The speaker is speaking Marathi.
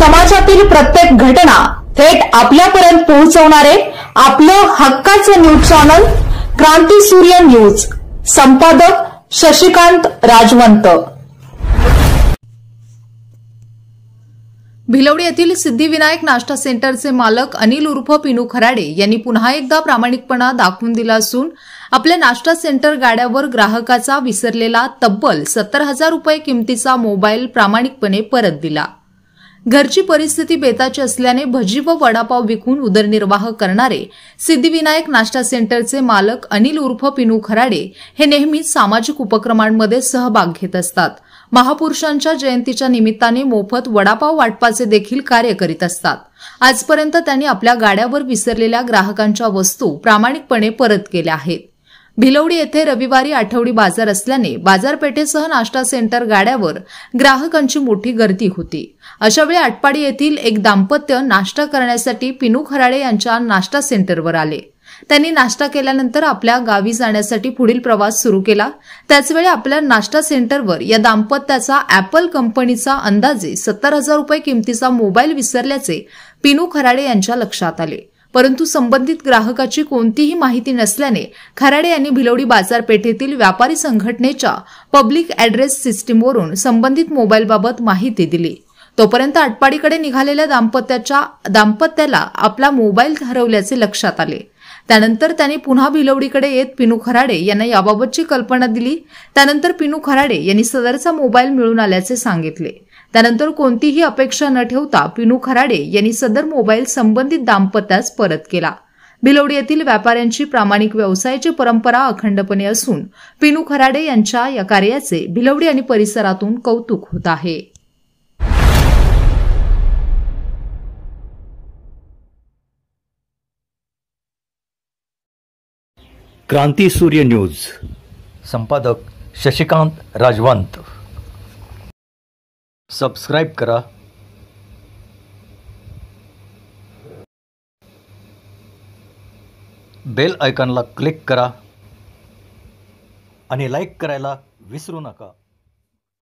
समाजातील प्रत्येक घटना थेट आपल्यापर्यंत पोहोचवणारे आपलं हक्काचं न्यूज चॅनल क्रांती सूर्य न्यूज। संपादक शशिकांत राजवंत। भिलवडी येथील सिद्धिविनायक नाश्ता सेंटरचे मालक अनिल उर्फ पिनू खराडे यांनी पुन्हा एकदा प्रामाणिकपणा दाखवून दिला असून आपल्या नाश्ता सेंटर गाड्यावर ग्राहकाचा विसरलेला तब्बल 70,000 रुपये किमतीचा मोबाईल प्रामाणिकपणे परत दिला। घरची परिस्थिती बेताची असल्याने भजी व वडापाव विकून उदरनिर्वाह करणारे सिद्धिविनायक नाश्ता सेंटरचे मालक अनिल उर्फ पिनू खराडे हे नेहमीच सामाजिक उपक्रमांमध्ये सहभाग घेत असतात। महापुरुषांच्या जयंतीच्या निमित्ताने मोफत वडापाव वाटपाचे देखील कार्य करीत असतात। आजपर्यंत त्यांनी आपल्या गाड्यावर विसरलेल्या ग्राहकांच्या वस्तू प्रामाणिकपणे परत केल्या आहेत। भिलवडी येथे रविवारी आठवडी बाजार असल्याने बाजारपेठेसह नाश्ता सेंटर गाड्यावर ग्राहकांची मोठी गर्दी होती। अशावेळी आटपाडी येथील एक दाम्पत्य नाश्ता करण्यासाठी पिनू खराडे यांच्या नाश्ता सेंटरवर आले। त्यांनी नाश्ता केल्यानंतर आपल्या गावी जाण्यासाठी पुढील प्रवास सुरू केला। त्याचवेळी आपल्या नाश्ता सेंटरवर या दाम्पत्याचा ॲपल कंपनीचा अंदाजे 70,000 रुपये किमतीचा मोबाईल विसरल्याचे पिनू खराडे यांच्या लक्षात आले। परंतु संबंधित ग्राहकाची कोणतीही माहिती नसल्याने खराडे यांनी भिलवडी बाजारपेठेतील व्यापारी संघटनेच्या पब्लिक ॲड्रेस सिस्टीमवरून संबंधित मोबाईलबाबत माहिती दिली। तोपर्यंत आटपाडीकडे निघालेल्या दाम्पत्याला आपला मोबाईल हरवल्याचे लक्षात आले। त्यानंतर त्यांनी पुन्हा भिलवडीकडे येत पिनू खराडे यांना याबाबतची कल्पना दिली। त्यानंतर पिनू खराडे यांनी सदरचा मोबाईल मिळून आल्याचे सांगितले। त्यानंतर कोणतीही अपेक्षा न ठेवता पिनू खराडे यांनी सदर मोबाईल संबंधित दाम्पत्यास परत केला। भिलवडी येथील व्यापाऱ्यांची प्रामाणिक व्यवसायाची परंपरा अखंडपणे असून पिनू खराडे यांच्या या कार्याचे भिलवडी आणि परिसरातून कौतुक होत आहे। क्रांती सूर्य न्यूज। संपादक शशिकांत राजवंत। सबस्क्राइब करा, बेल आयकॉनला क्लिक करा आणि लाईक करायला विसरू नका।